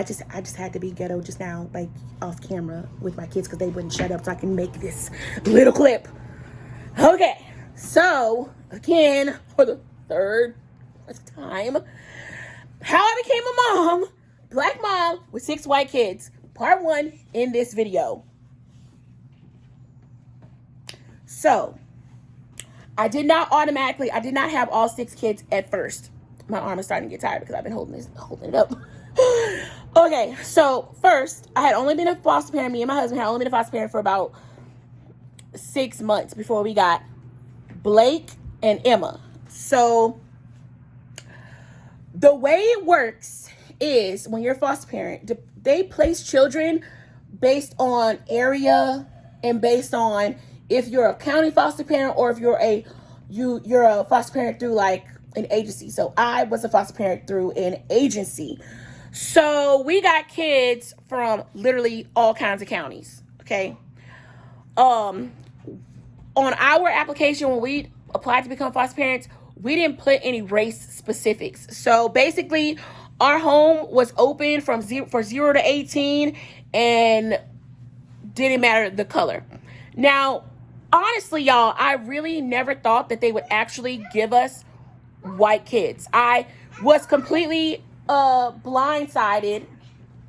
just had to be ghetto just now, like off camera with my kids because they wouldn't shut up so I can make this little clip. Okay, so again, for the third time, how I became a mom, black mom with 6 white kids, part 1 in this video. So, I did not have all 6 kids at first. My arm is starting to get tired because I've been holding it up. Okay, so first, I had only been a foster parent. Me and my husband had only been a foster parent for about 6 months before we got Blake and Emma. So, the way it works is when you're a foster parent, they place children based on area and based on if you're a county foster parent or if you're a foster parent through like an agency. So I was a foster parent through an agency. So we got kids from literally all kinds of counties. Okay. On our application, when we applied to become foster parents, we didn't put any race specifics. So basically, our home was open from 0 to 18 and didn't matter the color. Now, honestly, y'all, I really never thought that they would actually give us white kids. I was completely blindsided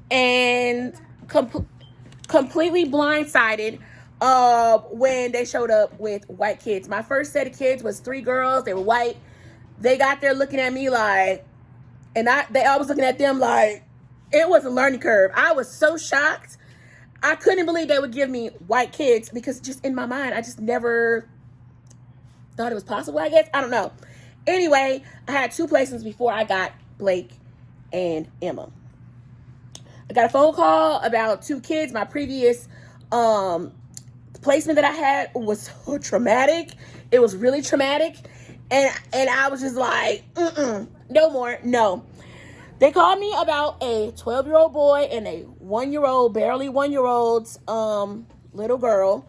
and completely blindsided when they showed up with white kids. My first set of kids was 3 girls. They were white. They got there looking at me like, and I was looking at them like it was a learning curve. I was so shocked. I couldn't believe they would give me white kids because just in my mind, I just never thought it was possible, I guess. I don't know. Anyway, I had 2 placements before I got Blake and Emma. I got a phone call about 2 kids. My previous placement that I had was so traumatic. It was really traumatic. And I was just like, no more, no. They called me about a 12-year-old boy and a 1-year-old, barely 1-year-old's little girl.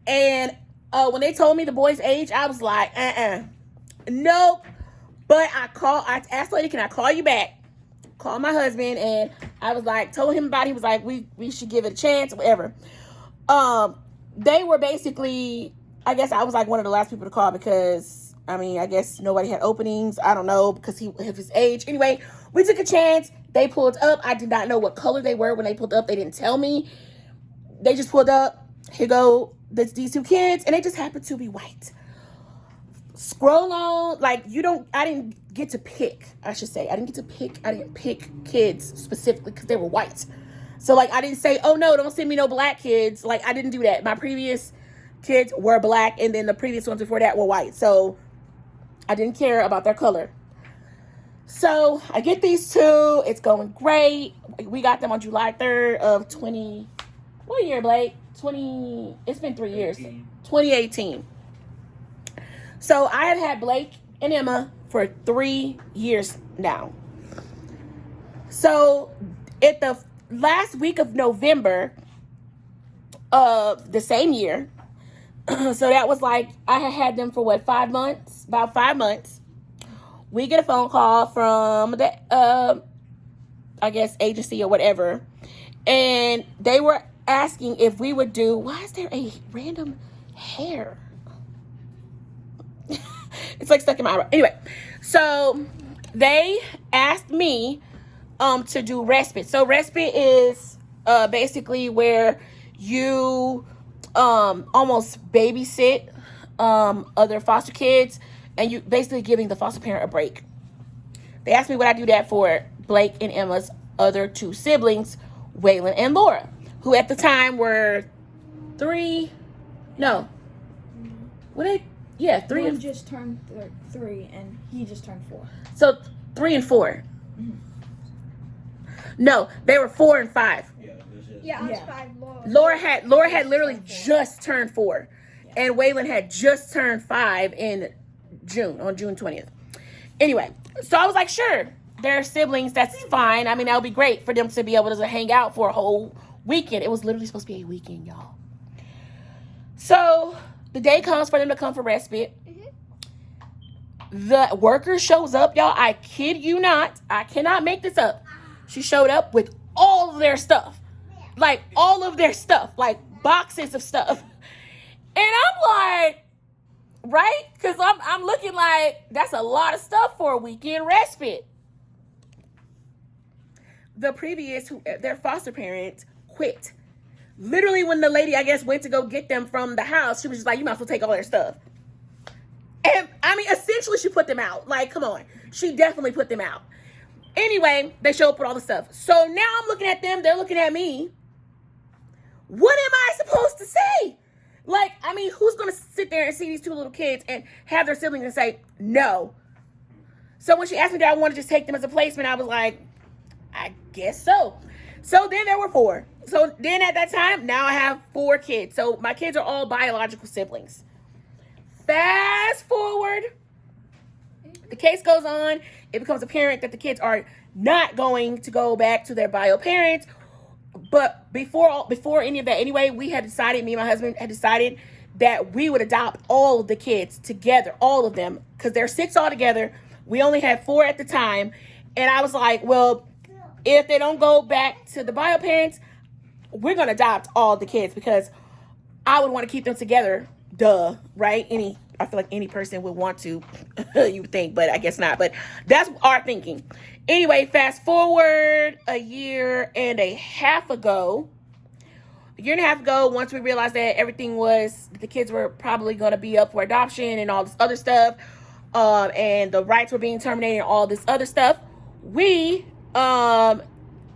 And when they told me the boy's age, I was like, nope. But I asked the lady, can I call you back? Called my husband, and I was like, told him about it. He was like, we should give it a chance, whatever. They were basically, I guess I was like one of the last people to call because, I guess nobody had openings. I don't know, because of his age. Anyway, we took a chance. They pulled up. I did not know what color they were when they pulled up. They didn't tell me. They just pulled up. Here go these 2 kids, and they just happened to be white. Scroll on, like I didn't get to pick, I should say. I didn't pick kids specifically because they were white. So, like, I didn't say, oh, no, don't send me no black kids. Like, I didn't do that. My previous kids were black, and then the previous ones before that were white. So, I didn't care about their color. So, I get these 2. It's going great. We got them on July 3rd of what year, Blake? It's been 3 years. 2018. So, I have had Blake and Emma for 3 years now. So, at the last week of November of the same year, so that was like, I had them for what, 5 months? About 5 months. We get a phone call from the, I guess, agency or whatever. And they were asking if we would do, why is there a random hair? It's like stuck in my eye. Anyway, so they asked me to do respite. So respite is basically where you almost babysit other foster kids, and you basically giving the foster parent a break. They asked me would I do that for Blake and Emma's other 2 siblings, Waylon and Laura, who at the time were 3. No. What they? Yeah, 3 One and just turned 3, and he just turned 4. So 3 and 4. Mm-hmm. No, they were 4 and 5. Yeah, I was 5. Laura had literally just turned 4, and Waylon had just turned 5 on June 20th. Anyway, so I was like, sure, they're siblings. That's fine. That would be great for them to be able to hang out for a whole weekend. It was literally supposed to be a weekend, y'all. So the day comes for them to come for respite. The worker shows up, y'all. I kid you not. I cannot make this up. She showed up with all of their stuff. Like, all of their stuff. Like, boxes of stuff. And I'm like, right? Because I'm looking like, that's a lot of stuff for a weekend respite. The previous, their foster parent quit. Literally, when the lady, I guess, went to go get them from the house, she was just like, you might as well take all their stuff. And, I mean, essentially, she put them out. Like, come on. She definitely put them out. Anyway, they show up with all the stuff. So now I'm looking at them. They're looking at me. What am I supposed to say? Like, I mean, who's going to sit there and see these two little kids and have their siblings and say, no? So when she asked me that I want to just take them as a placement, I was like, I guess so. So then there were 4. So then at that time, now I have 4 kids. So my kids are all biological siblings. Fast forward, the case goes on. It becomes apparent that the kids are not going to go back to their bio parents. But before any of that, anyway, we had decided, me and my husband had decided that we would adopt all of the kids together, all of them, because they're 6 altogether. We only had 4 at the time. And I was like, well, if they don't go back to the bio parents, we're going to adopt all the kids because I would want to keep them together. Duh, right? I feel like any person would want to, you would think, but I guess not. But that's our thinking. Anyway, fast forward a year and a half ago, once we realized that the kids were probably going to be up for adoption and all this other stuff, and the rights were being terminated and all this other stuff, we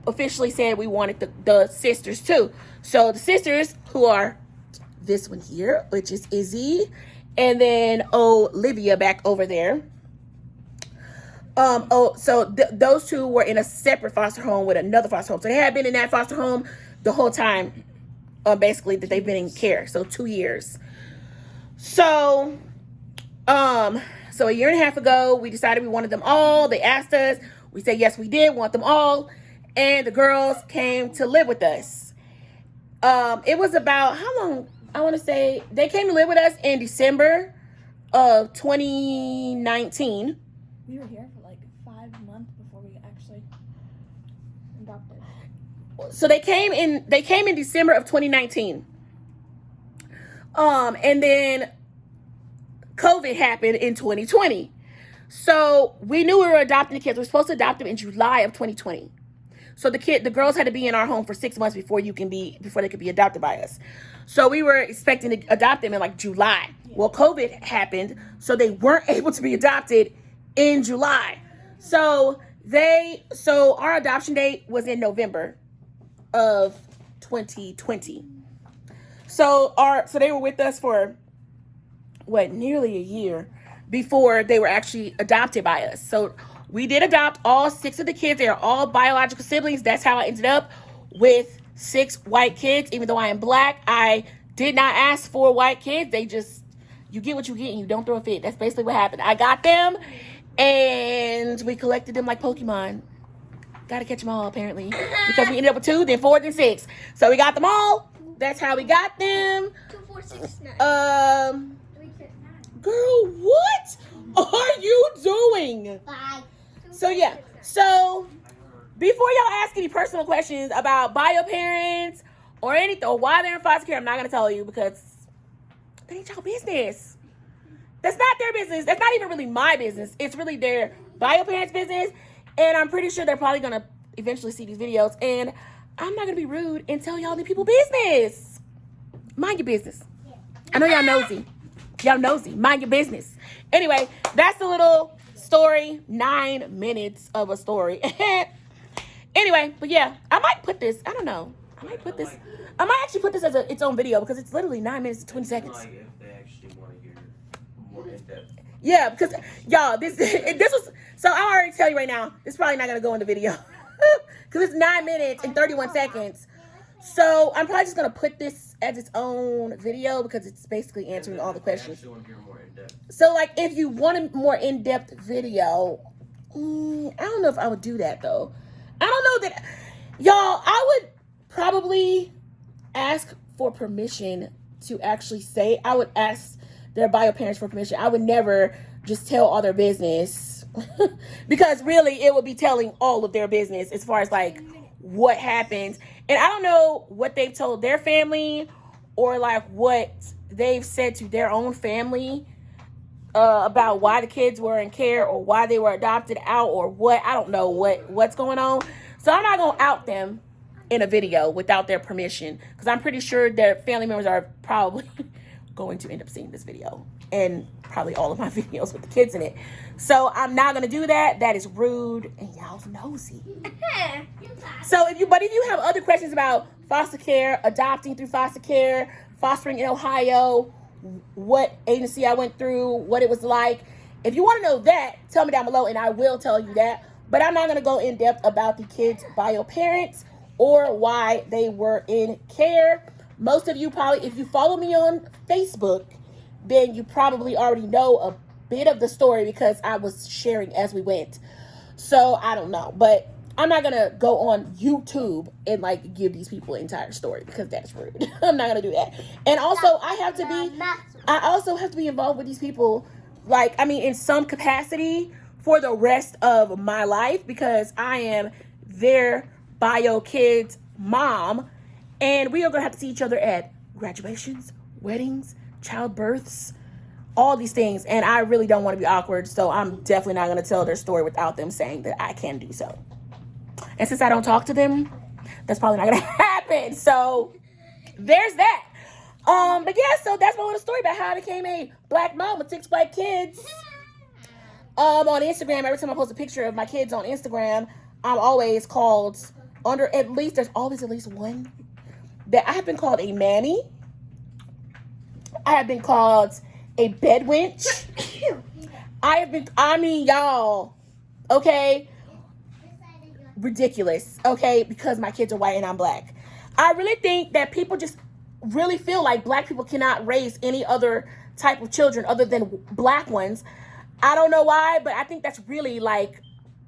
officially said we wanted the sisters too. So the sisters, who are this one here, which is Izzy, and then Olivia back over there. Those 2 were in a separate foster home with another foster home. So they had been in that foster home the whole time, basically, that they've been in care. So 2 years. So a year and a half ago, we decided we wanted them all. They asked us. We said, yes, we did want them all. And the girls came to live with us. It was about, how long? I want to say they came to live with us in December of 2019. We were here for like 5 months before we actually adopted. So they came in December of 2019. And then COVID happened in 2020. So we knew we were adopting the kids. We were supposed to adopt them in July of 2020. So the girls had to be in our home for 6 months before they could be adopted by us. So we were expecting to adopt them in like July. Well, COVID happened, so they weren't able to be adopted in July. So our adoption date was in November of 2020. So they were with us for nearly a year before they were actually adopted by us. So we did adopt all 6 of the kids. They are all biological siblings. That's how I ended up with 6 white kids. Even though I am black, I did not ask for white kids. You get what you get and you don't throw a fit. That's basically what happened. I got them and we collected them like Pokemon. Got to catch them all, apparently. Because we ended up with 2, then 4, then 6. So we got them all. That's how we got them. 2, 4, 6, 9. Girl, what are you doing? 5. So, yeah. So, before y'all ask any personal questions about bio parents or anything, or why they're in foster care, I'm not going to tell you because that ain't y'all business. That's not their business. That's not even really my business. It's really their bio parents' business. And I'm pretty sure they're probably going to eventually see these videos. And I'm not going to be rude and tell y'all the people business. Mind your business. I know y'all nosy. Y'all nosy. Mind your business. Anyway, that's a little story. 9 minutes of a story. Anyway, but yeah, I might put this. I don't know. I might actually put this as its own video because it's literally 9 minutes and 20 seconds. Like if they actually want to hear more in depth. Yeah, because y'all, this was. So I already tell you right now, this is probably not gonna go in the video because it's 9 minutes and 31 seconds. So I'm probably just gonna put this as its own video because it's basically answering all the questions. So like, if you want a more in-depth video, I don't know if I would do that though. I don't know that, y'all. I would probably ask for permission to actually say. I would ask their bio parents for permission. I would never just tell all their business because really it would be telling all of their business as far as like what happened. And I don't know what they've told their family or like what they've said to their own family about why the kids were in care or why they were adopted out or what. I don't know what's going on. So I'm not going to out them in a video without their permission, because I'm pretty sure their family members are probably going to end up seeing this video and probably all of my videos with the kids in it. So I'm not going to do that. That is rude and y'all's nosy. So if you have other questions about foster care, adopting through foster care, fostering in Ohio, what agency I went through, what it was like, if you want to know that, tell me down below and I will tell you that. But I'm not going to go in depth about the kids' bio parents or why they were in care. Most of you probably, if you follow me on Facebook, then you probably already know a bit of the story because I was sharing as we went. So I don't know, but I'm not gonna go on YouTube and like give these people the entire story because that's rude. I'm not gonna do that. And also I also have to be involved with these people, like, I mean, in some capacity for the rest of my life, because I am their bio kid's mom, and we are gonna have to see each other at graduations, weddings, childbirths, all these things, and I really don't want to be awkward, so I'm definitely not going to tell their story without them saying that I can do so. And since I don't talk to them, that's probably not going to happen, so there's that. But yeah, so that's my little story about how I became a black mom with 6 black kids. On Instagram, every time I post a picture of my kids on Instagram, I'm always called, there's always at least one, that I have been called a mammy. I have been called a bedwench. Y'all, okay? Ridiculous, okay? Because my kids are white and I'm black. I really think that people just really feel like black people cannot raise any other type of children other than black ones. I don't know why, but I think that's really like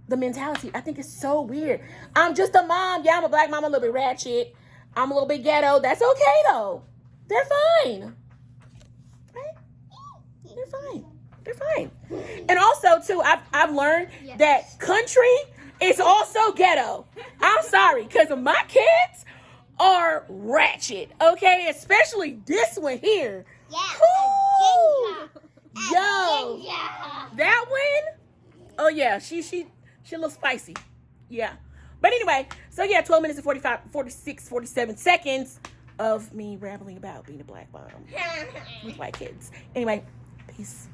the mentality. I think it's so weird. I'm just a mom. Yeah, I'm a black mom, a little bit ratchet. I'm a little bit ghetto. That's okay though. They're fine. They're fine. And also, too, I've learned that country is also ghetto. I'm sorry, because my kids are ratchet, okay? Especially this one here. Yeah. Yo. That one? Oh, yeah. She a little spicy. Yeah. But anyway, so yeah, 12 minutes and 47 seconds of me rambling about being a black mom with white kids. Anyway, peace.